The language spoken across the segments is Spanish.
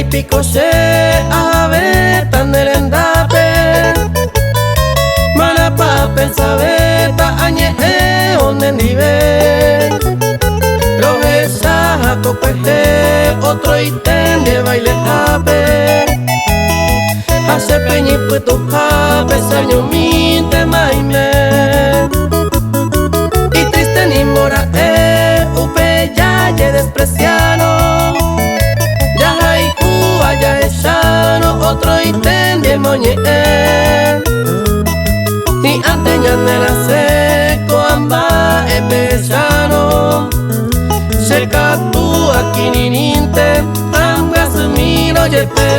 pico se ave tan derendape mana pa pensabe ta añe onde nive lo esa copeje otro ítem de baile ape hace peñi puto ape saño minte maime y triste ni mora upe ya ye despreciano ya haiku allá echano otro ítem de moñe ni anteña nera seco amba empezano cerca tú aquí ni ninte ambas miro yepe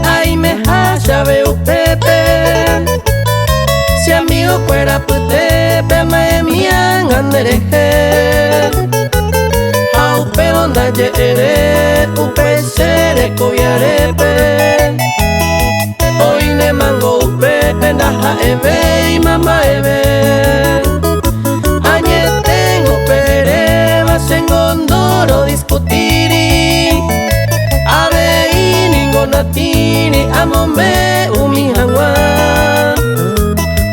ay me hasha veo pepe si amigo fuera putepe me mian andereje au pero naye ere upe sere coviarepe hoy ne mango upe naja ebe y mama ebe añe tengo pere vas en gondoro discutiri natini amome umi hawa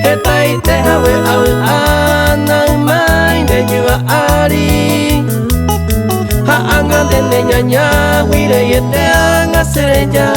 hetai te hawe awe anang mai de jua ari ha anga de nyanya wire yete anga sereja